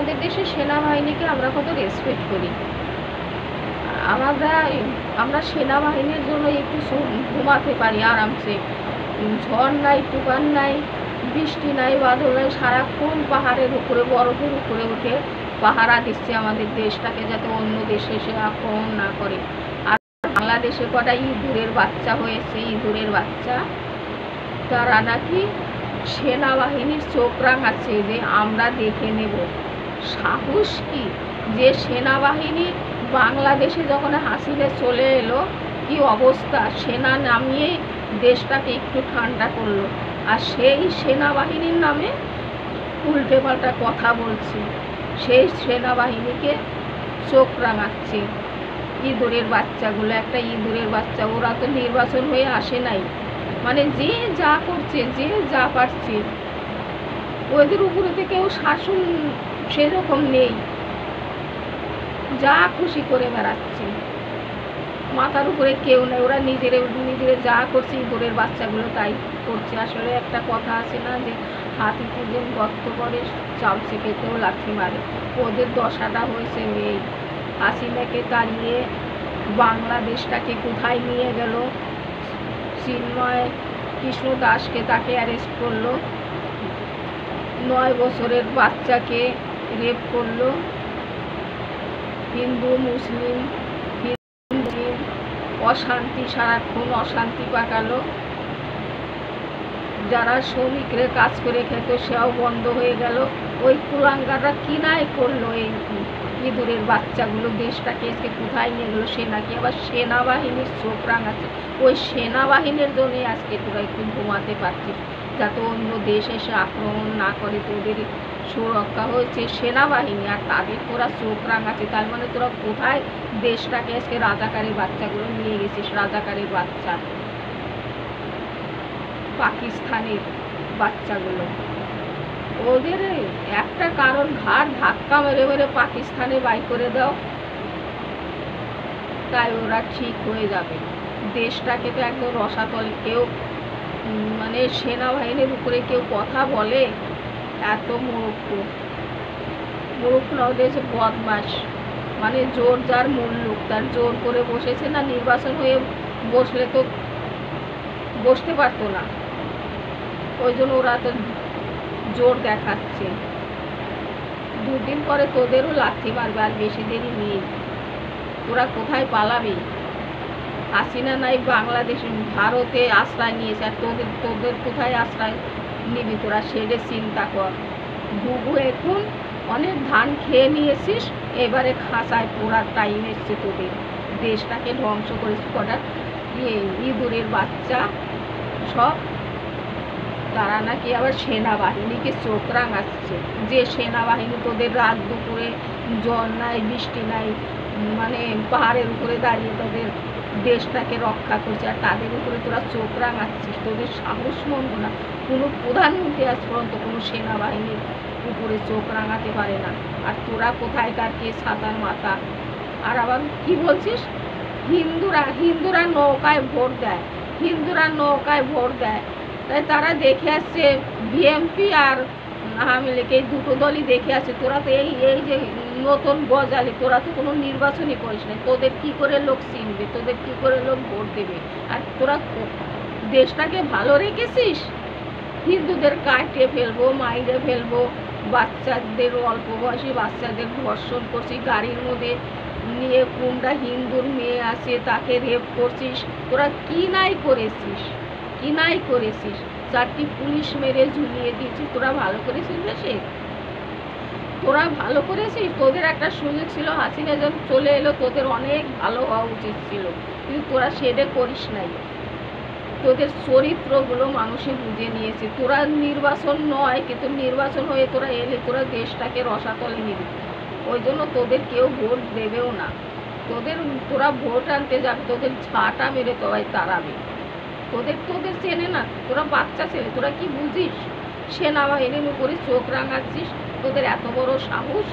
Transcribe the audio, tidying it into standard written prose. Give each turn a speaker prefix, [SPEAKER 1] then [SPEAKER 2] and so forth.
[SPEAKER 1] আমাদের দেশের সেনাবাহিনীকে আমরা কত রেসপেক্ট করি। আমরা আমরা সেনাবাহিনীর জন্য একটু ঘুমাতে পারি আরামসে। ঝড় নাই, তুফান নাই, বৃষ্টি নাই, বাদল নাই, সারাক্ষণ পাহাড়ের উপরে বরফের উপরে উঠে পাহারা দিচ্ছে আমাদের দেশটাকে, যাতে অন্য দেশে এসে আক্রমণ না করে। আর বাংলাদেশে কটা ইঁদুরের বাচ্চা হয়েছে, ইঁদুরের বাচ্চা, তারা নাকি সেনাবাহিনীর চোখ রাঙাচ্ছে যে আমরা দেখে নেব। সাহস কি যে সেনাবাহিনী বাংলাদেশে যখন হাসিনা চলে এলো কি অবস্থা, সেনা নামিয়ে দেশটাকে একটু ঠান্ডা করলো, আর সেই সেনাবাহিনীর নামে উল্টে পাল্টা কথা বলছে, সেই সেনাবাহিনীকে চোখ রাঙাচ্ছে। ইঁদুরের বাচ্চাগুলো, একটা ইঁদুরের বাচ্চা, ওরা তো নির্বাচন হয়ে আসে নাই, মানে যে যা করছে, যে যা পারছে, ওদের উপরে তো কেউ শাসন সেরকম নেই, যা খুশি করে বেড়াচ্ছে, মাথার উপরে কেউ নেই, ওরা নিজেরে যা করছে ইঁদুরের বাচ্চাগুলো তাই করছে। আসলে একটা কথা আছে না যে হাতিতে যে গর্ত করে চামচে খেতেও লাথি মারে, ওদের দশাটা হয়েছে এই। হাসিনাকে তাড়িয়ে বাংলাদেশটাকে কোথায় নিয়ে গেল, চিন্ময় কৃষ্ণ দাসকে তাকে অ্যারেস্ট করলো, 9 বছরের বাচ্চাকে রেপ করলো, হিন্দু মুসলিম অশান্তি, সারাক্ষণ অশান্তি পাকালো, যারা শ্রমিকরা কাজ করে খেত সেও বন্ধ হয়ে গেল। ওই কুলাঙ্গাররা কিনাই করলো এই ইঁদুরের বাচ্চাগুলো, দেশটাকে এসে কোথায় নিয়ে গেলো। সে নাকি আবার সেনাবাহিনীর চোখ রাঙাচ্ছে। ওই সেনাবাহিনীর জন্যই আজকে তোরা একটু ঘুমাতে পারছিস, যাতে অন্য দেশ এসে আক্রমণ না করে। তোদের সুরক্ষা হয়েছে সেনাবাহিনী, আর তাদের তোরা চোখ রাঙাচ্ছে। তার মানে তোরা কোথায় দেশটাকে আজকে রাজাকারের বাচ্চাগুলো নিয়ে গেছিস, রাজাকারের বাচ্চা, পাকিস্তানের বাচ্চাগুলো। ওদের একটা কারণ, ঘাড় ধাক্কা মেরে মেরে পাকিস্তানে বাই করে দাও, তাই ওরা ঠিক হয়ে যাবে। দেশটাকে তো একদম রসাতল। কেউ মানে সেনাবাহিনীর উপরে কেউ কথা বলে, এত মূর্খ না, ওদের হচ্ছে বদমাস, মানে জোর যার মুল্লুক তার, জোর করে বসেছে না, নির্বাচন হয়ে বসলে তো বসতে পারতো না, ওই জন্য ওরা তো জোর দেখাচ্ছে। 2 দিন পরে তোদেরও লাথি মারবে, আর বেশি দেরি নেই। তোরা কোথায় পালাবি? হাসিনা নাই বাংলাদেশ, ভারতে আশ্রয় নিয়েছে, আর তোদের কোথায় আশ্রয় নিবি তোরা? সেটা চিন্তা কর। বুবু এখন অনেক ধান খেয়ে নিয়েছিস, এবারে খাঁচায় পোড়ার টাইম এসছে তোদের। দেশটাকে ধ্বংস করেছিস কটা ইঁদুরের বাচ্চা সব। তারা নাকি আবার সেনাবাহিনীকে চোখ রাঙাচ্ছে, যে সেনাবাহিনী তোদের রাত দুপুরে ঝড় নাই, বৃষ্টি নাই, মানে পাহাড়ের উপরে দাঁড়িয়ে তোদের দেশটাকে রক্ষা করছে, আর তাদের উপরে তোরা চোখ রাঙাচ্ছিস। তোদের সাহস মন্দ না? কোনো প্রধানমন্ত্রী আজ পর্যন্ত কোনো সেনাবাহিনীর উপরে চোখ রাঙাতে পারে না, আর তোরা কোথায়কার কে ছাতার মাথা। আর আবার কি বলছিস, হিন্দুরা নৌকায় ভোট দেয়, হিন্দুরা নৌকায় ভোট দেয়, তাই তারা দেখে আসছে বিএনপি আর আওয়ামী লীগ, এই দুটো দলই দেখে আসছে। তোরা তো এই যে নতুন গজালি, তোরা তো কোনো নির্বাচনই করিস না, তোদের কি করে লোক চিনবে, তোদের কি করে লোক ভোট দেবে? আর তোরা দেশটাকে ভালো রেখেছিস, হিন্দুদের কাটে ফেলবো, মাইরে ফেলবো, বাচ্চাদের, অল্প বয়সী বাচ্চাদের ধর্ষণ করছিস, গাড়ির মধ্যে নিয়ে কোনটা হিন্দুর মেয়ে আছে তাকে রেপ করছিস। তোরা কি নাই করেছিস, কি নাই করেছিস? 4টি পুলিশ মেরে ঝুলিয়ে দিয়েছিস। তোরা ভালো করেছিস দেশে? তোরা ভালো করেছিস? তোদের একটা সুযোগ ছিল, হাসিনা যখন চলে এলো তোদের অনেক ভালো হওয়া উচিত ছিল, কিন্তু তোরা সেটা করিস নাই। তোদের চরিত্রগুলো মানুষে বুঝে নিয়েছে। তোরা নির্বাচন নয়, কিন্তু নির্বাচন হয়ে তোরা এলে তোরা দেশটাকে রসাতলে নিবি, ওই জন্য তোদের কেউ ভোট দেবেও না। তোরা ভোট আনতে যাবে, তোদের ঝাঁটা মেরে তোরাই তাড়াবে। তোদের চেনে না, তোরা বাচ্চা ছেলে, তোরা কি বুঝিস? সেনাবাহিনীর উপরে চোখ রাঙাচ্ছিস, তোদের এত বড় সাহস!